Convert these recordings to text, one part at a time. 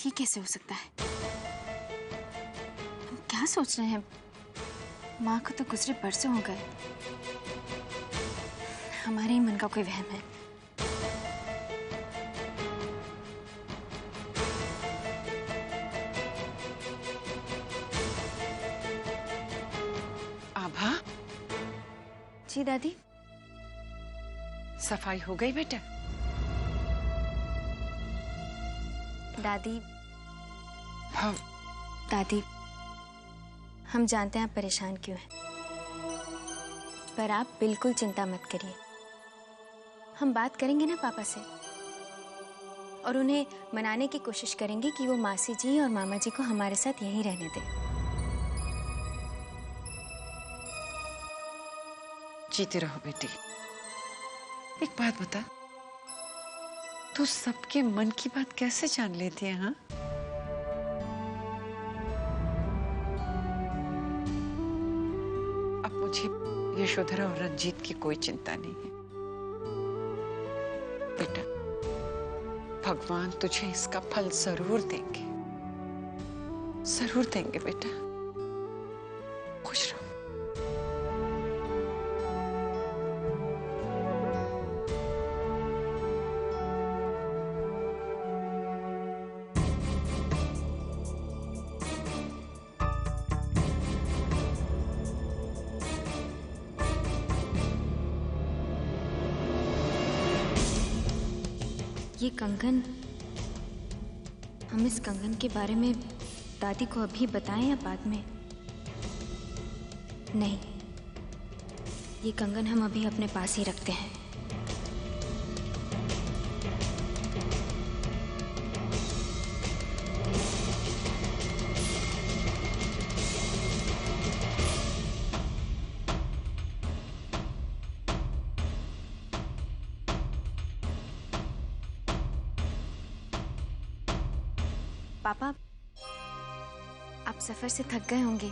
ये कैसे हो सकता है? हम क्या सोच रहे हैं? माँ को तो गुजरे बरसों हो गए। हमारे ही मन का कोई वहम है। आभा। जी दादी। सफाई हो गई बेटा? दादी। हाँ। दादी, हम जानते हैं आप परेशान क्यों हैं, पर आप बिल्कुल चिंता मत करिए। हम बात करेंगे ना पापा से और उन्हें मनाने की कोशिश करेंगे कि वो मासी जी और मामा जी को हमारे साथ यहीं रहने दें। जीती रहो बेटी। एक बात बता, तू सबके मन की बात कैसे जान लेती है? हाँ, अब मुझे यशोधरा और रंजीत की कोई चिंता नहीं है बेटा। भगवान तुझे इसका फल जरूर देंगे, जरूर देंगे बेटा। खुश रहो। ये कंगन, हम इस कंगन के बारे में दादी को अभी बताएं या बाद में? नहीं, ये कंगन हम अभी अपने पास ही रखते हैं। पापा, आप सफर से थक गए होंगे,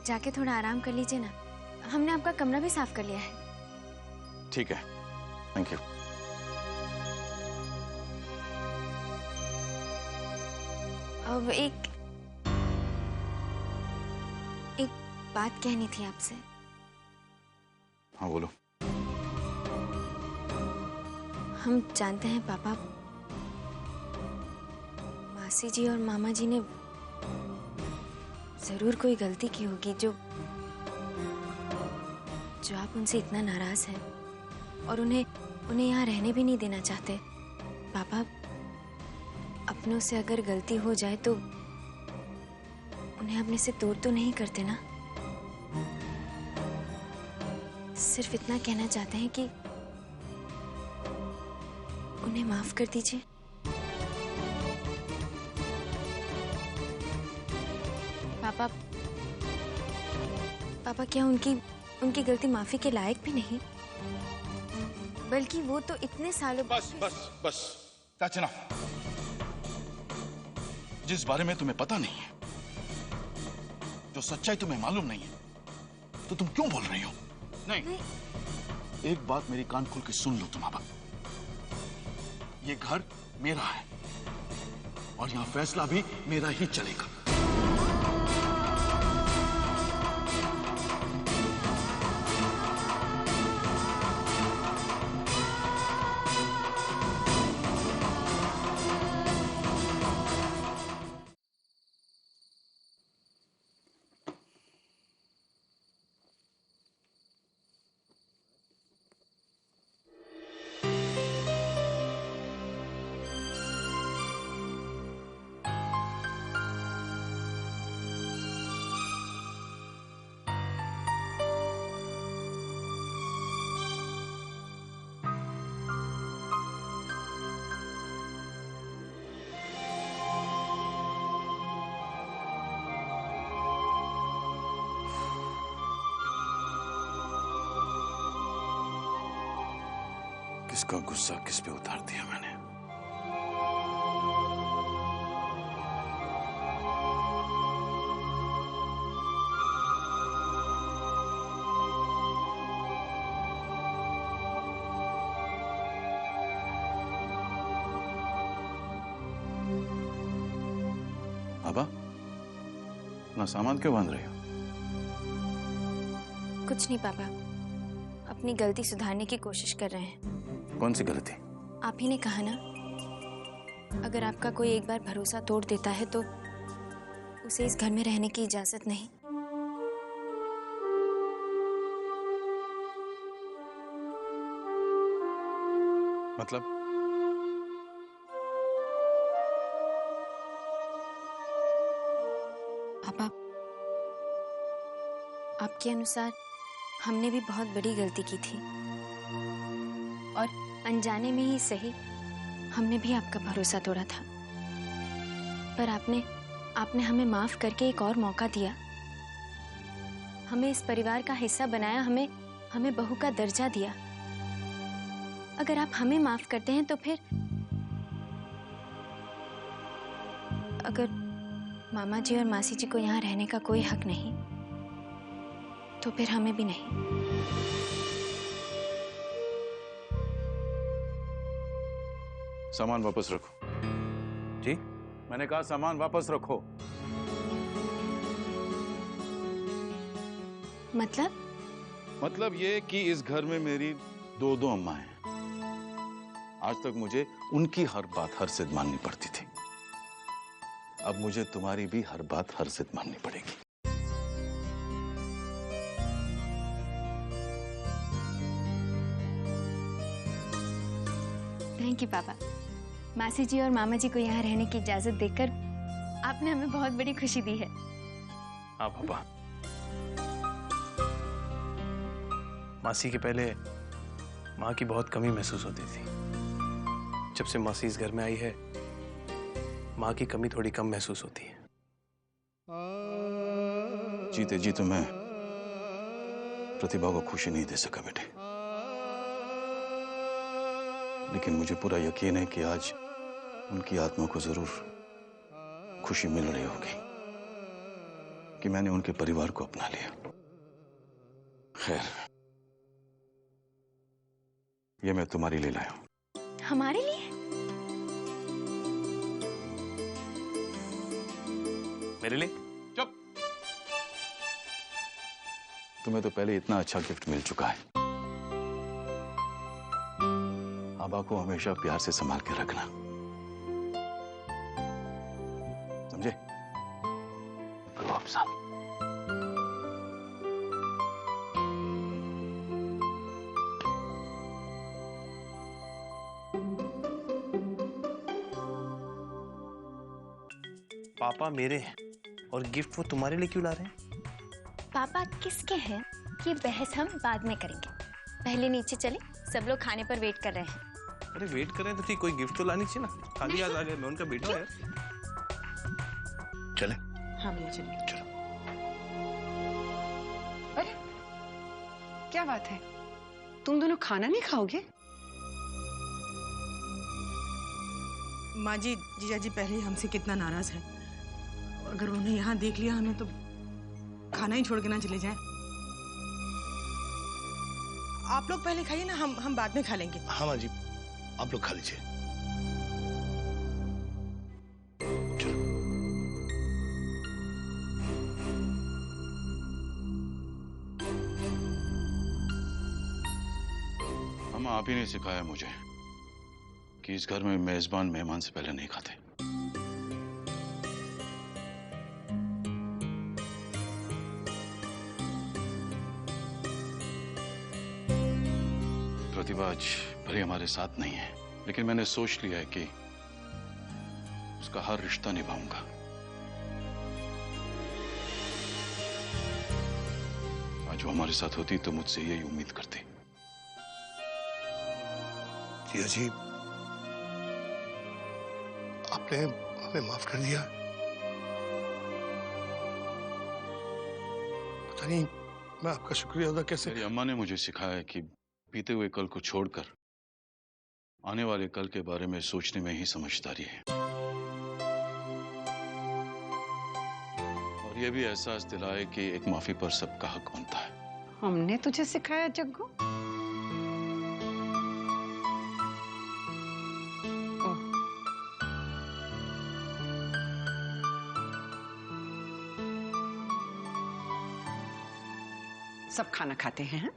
जाके थोड़ा आराम कर लीजिए ना। हमने आपका कमरा भी साफ कर लिया है। ठीक है, थैंक यू। अब एक बात कहनी थी आपसे। हाँ बोलो। हम जानते हैं पापा, मासी जी और मामा जी ने जरूर कोई गलती की होगी जो आप उनसे इतना नाराज हैं, और उन्हें उन्हें यहाँ रहने भी नहीं देना चाहते। पापा, अपनों से अगर गलती हो जाए तो उन्हें अपने से दूर तो नहीं करते ना? सिर्फ इतना कहना चाहते हैं कि उन्हें माफ कर दीजिए। पापा, पापा क्या उनकी गलती माफी के लायक भी नहीं? बल्कि वो तो इतने सालों बस बस बस, that's enough। जिस बारे में तुम्हें पता नहीं है, जो सच्चाई तुम्हें मालूम नहीं है, तो तुम क्यों बोल रही हो? नहीं। एक बात मेरी कान खोल के सुन लो तुम आबा। ये घर मेरा है और यहाँ फैसला भी मेरा ही चलेगा। किसका गुस्सा किस पे उतार दिया मैंने? बाबा, अपना सामान क्यों बांध रही हो? कुछ नहीं पापा, अपनी गलती सुधारने की कोशिश कर रहे हैं। कौन सी गलती? आप ही ने कहा ना, अगर आपका कोई एक बार भरोसा तोड़ देता है तो उसे इस घर में रहने की इजाजत नहीं। मतलब? पापा, आपके अनुसार हमने भी बहुत बड़ी गलती की थी और अनजाने में ही सही हमने भी आपका भरोसा तोड़ा था, पर आपने हमें माफ करके एक और मौका दिया, हमें इस परिवार का हिस्सा बनाया, हमें बहू का दर्जा दिया। अगर आप हमें माफ करते हैं तो फिर अगर मामा जी और मासी जी को यहाँ रहने का कोई हक नहीं तो फिर हमें भी नहीं। सामान वापस रखो। जी? मैंने कहा सामान वापस रखो। मतलब ये कि इस घर में मेरी दो अम्मा हैं। आज तक मुझे उनकी हर बात हर सिद्ध माननी पड़ती थी, अब मुझे तुम्हारी भी हर बात हर सिद्ध माननी पड़ेगी। थैंक यू पापा। मासी जी और मामा जी को यहाँ रहने की इजाजत देकर आपने हमें बहुत बड़ी खुशी दी है। हाँ पापा। मासी के पहले माँ की बहुत कमी महसूस होती थी। जब से मासी इस घर में आई है, माँ की कमी थोड़ी कम महसूस होती है। जीते जी तो मैं प्रतिभा को खुशी नहीं दे सका बेटे, लेकिन मुझे पूरा यकीन है कि आज उनकी आत्मा को जरूर खुशी मिल रही होगी कि मैंने उनके परिवार को अपना लिया। खैर, ये मैं तुम्हारे लिए लाया हूं। हमारे लिए? मेरे लिए? चुप। तुम्हें तो पहले इतना अच्छा गिफ्ट मिल चुका है। आबा को हमेशा प्यार से संभाल के रखना, समझे? लो आप साहब। पापा मेरे हैं और गिफ्ट वो तुम्हारे लिए क्यों ला रहे हैं? पापा किसके हैं ये बहस हम बाद में करेंगे, पहले नीचे चले, सब लोग खाने पर वेट कर रहे हैं। अरे वेट कर रहे हैं तो ठीक, कोई गिफ्ट तो लानी चाहिए ना। खाली हाथ आ गए, मैं उनका बेटा हूं यार। चले? हाँ भैया चलिए। चलो। अरे क्या बात है, तुम दोनों खाना नहीं खाओगे? माँ जी, जीजा जी पहले ही हमसे कितना नाराज है। अगर उन्हें यहाँ देख लिया हमें तो खाना ही छोड़ के ना चले जाएं। आप लोग पहले खाइए ना, हम बाद में खा लेंगे। हाँ माँ जी, आप लोग खा लीजिए। चलो। अम्मा, आप ही ने सिखाया मुझे कि इस घर में मेजबान मेहमान से पहले नहीं खाते। प्रतिभा आज भले हमारे साथ नहीं है, लेकिन मैंने सोच लिया है कि उसका हर रिश्ता निभाऊंगा। आज वो हमारे साथ होती तो मुझसे यही उम्मीद करती। जिया जी, आपने हमें माफ कर दिया। पता नहीं मैं आपका शुक्रिया अदा कैसे। मेरी अम्मा ने मुझे सिखाया है कि बीते हुए कल को छोड़कर आने वाले कल के बारे में सोचने में ही समझदारी है। और यह भी एहसास दिलाए कि एक माफी पर सबका हक बनता है। हमने तुझे सिखाया जग्गू? ओह, सब खाना खाते हैं?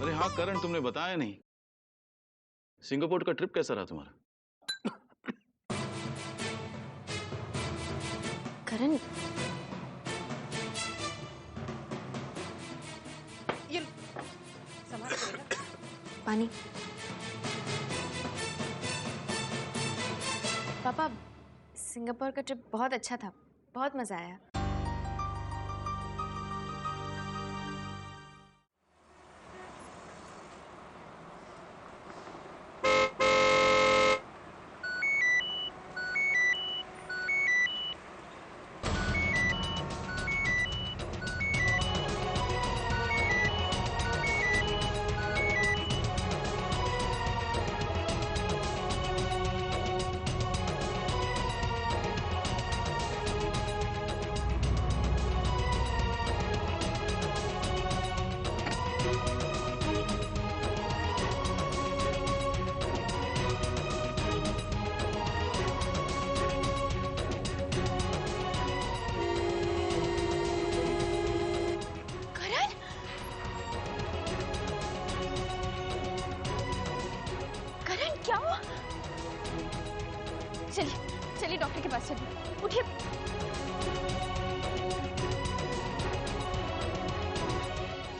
अरे हाँ करण, तुमने बताया नहीं, सिंगापुर का ट्रिप कैसा रहा तुम्हारा? करण, ये संभाल के बेटा। पानी। पापा, सिंगापुर का ट्रिप बहुत अच्छा था, बहुत मजा आया। क्या हुआ? चलिए चलिए डॉक्टर के पास चलिए, उठिए।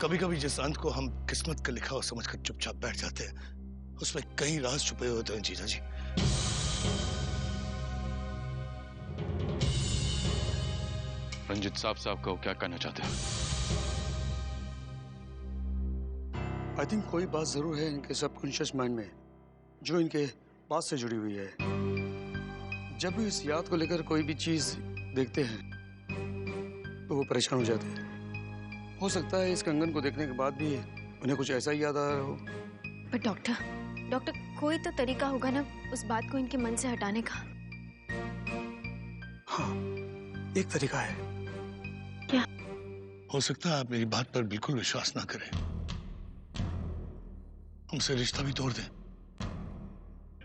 कभी कभी जिस अंत को हम किस्मत का लिखा हुआ समझकर चुपचाप बैठ जाते हैं, उसमें कई राज छुपे होते हैं जीजा जी। रंजित साहब को क्या कहना चाहते हैं? आई थिंक कोई बात जरूर है इनके सबकॉन्शियस माइंड में जो इनके पास से जुड़ी हुई है। जब भी इस याद को लेकर कोई भी चीज देखते हैं तो वो परेशान हो जाते हैं। हो सकता है इस कंगन को देखने के बाद भी उन्हें कुछ ऐसा ही याद आ रहा हो। पर डॉक्टर कोई तो तरीका होगा ना उस बात को इनके मन से हटाने का। हाँ, एक तरीका है। क्या? हो सकता है आप मेरी बात पर बिल्कुल विश्वास ना करें, हमसे रिश्ता भी तोड़ दें,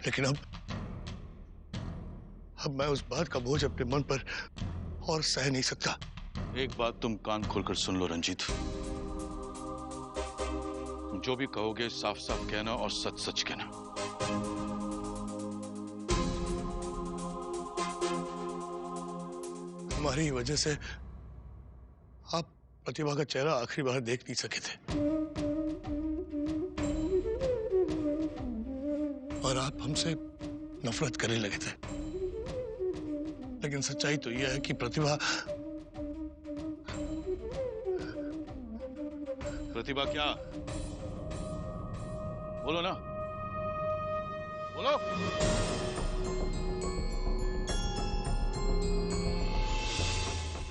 लेकिन अब मैं उस बात का बोझ अपने मन पर और सह नहीं सकता। एक बात तुम कान खोलकर सुन लो रंजीत, तुम जो भी कहोगे साफ साफ कहना और सच सच कहना। हमारी वजह से आप प्रतिभा का चेहरा आखिरी बार देख नहीं सके थे और आप हमसे नफरत करने लगे थे। लेकिन सच्चाई तो यह है कि प्रतिभा क्या? बोलो ना, बोलो।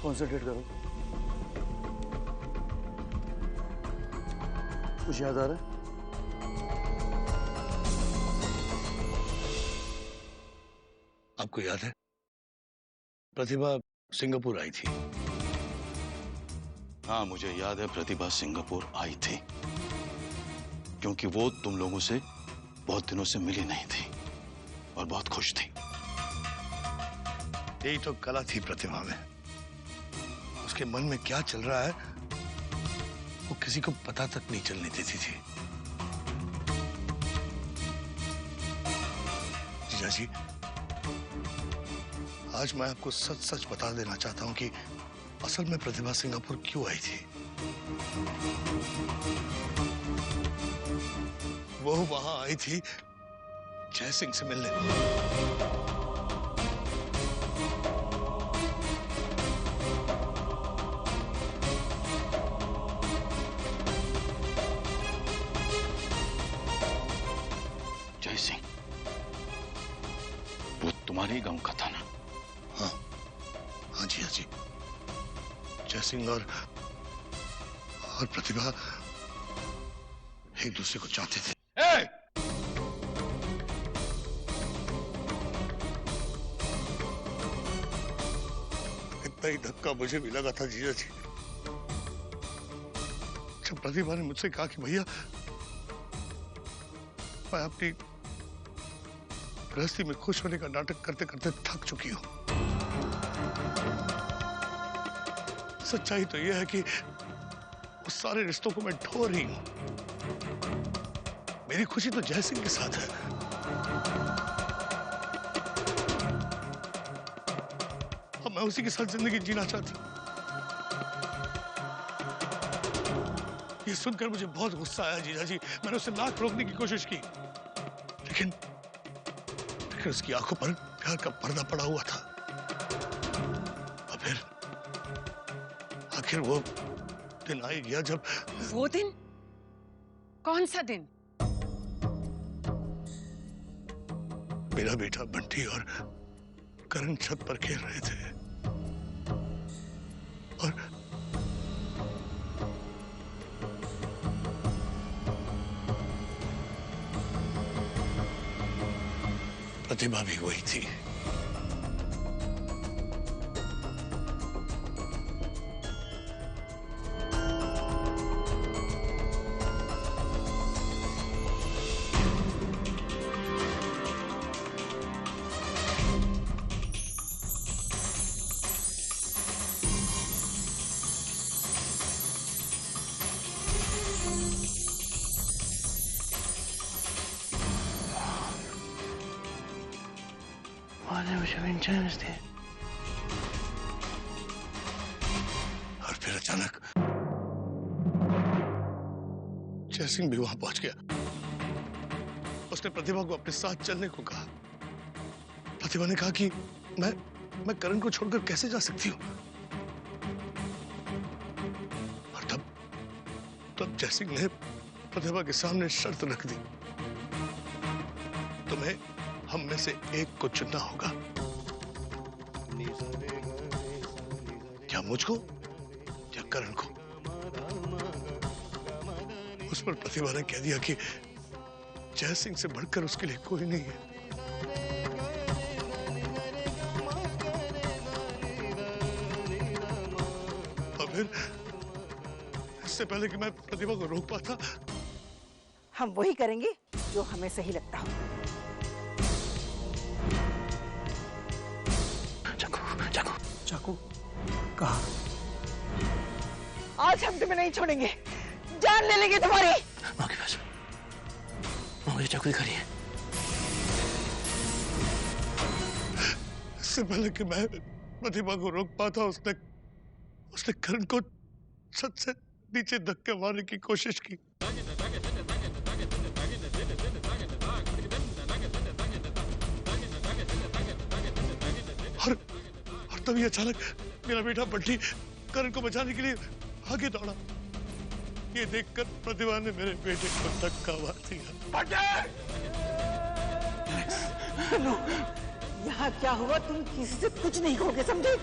कॉन्सेंट्रेट करो। कुछ याद आ रहा है? आपको याद है प्रतिभा सिंगापुर आई थी? हाँ, मुझे याद है प्रतिभा सिंगापुर आई थी, क्योंकि वो तुम लोगों से बहुत दिनों से मिली नहीं थी और बहुत खुश थी। यही तो कला थी प्रतिभा में। उसके मन में क्या चल रहा है वो किसी को पता तक नहीं चलने देती थी। जीजा जी, आज मैं आपको सच सच बता देना चाहता हूं कि असल में प्रतिभा सिंगापुर क्यों आई थी। वो वहां आई थी जय सिंह से मिलने। जय सिंह वो तुम्हारे गांव का था ना? हाँ हाँ जी, हाँ जी। जय सिंह और प्रतिभा एक दूसरे को चाहते थे। इतना ही धक्का मुझे भी लगा था जीजा जी, जब प्रतिभा ने मुझसे कहा कि भैया मैं अपनी गृहस्थी में खुश होने का नाटक करते करते थक चुकी हूं। सच्चाई तो यह है कि उस सारे रिश्तों को मैं ढो रही हूं। मेरी खुशी तो जय सिंह के साथ है। अब मैं उसी के साथ जिंदगी जीना चाहती हूं। ये सुनकर मुझे बहुत गुस्सा आया जीजा जी। मैंने उसे नाक रोकने की कोशिश की, लेकिन उसकी आंखों पर प्यार का पर्दा पड़ा हुआ था। और फिर आखिर वो दिन आ ही गया जब। वो दिन? कौन सा दिन? मेरा बेटा बंटी और करण छत पर खेल रहे थे और प्रतिभा भी वही थी। और फिर अचानक जय सिंह भी वहां पहुंच गया। उसने प्रतिभा को अपने साथ चलने को कहा। प्रतिभा ने कहा कि मैं करण को छोड़कर कैसे जा सकती हूं। और तब जय सिंह ने प्रतिभा के सामने शर्त रख दी, तुम्हें हम में से एक को चुनना होगा, या मुझको या करण को। उस पर प्रतिभा ने कह दिया कि जय सिंह से बढ़कर उसके लिए कोई नहीं है। और फिर इससे पहले कि मैं प्रतिभा को रोक पाता, हम वही करेंगे जो हमें सही लगता हो। चाकू कहाँ? आज हम तुम्हें नहीं छोड़ेंगे, जान ले लेंगे तुम्हारी। माँ के पास मुझे चाकू दिखा रही है। इससे पहले कि मैं प्रतिभा को रोक पाता, उसने करण को छत से नीचे धक्के मारने की कोशिश की। और तभी अचानक मेरा बेटा बंटी करण को बचाने के लिए आगे दौड़ा। ये देखकर प्रतिभा ने मेरे बेटे को धक्का मार दिया। यहाँ क्या हुआ? तुम किसी से कुछ नहीं कहोगे, समझे?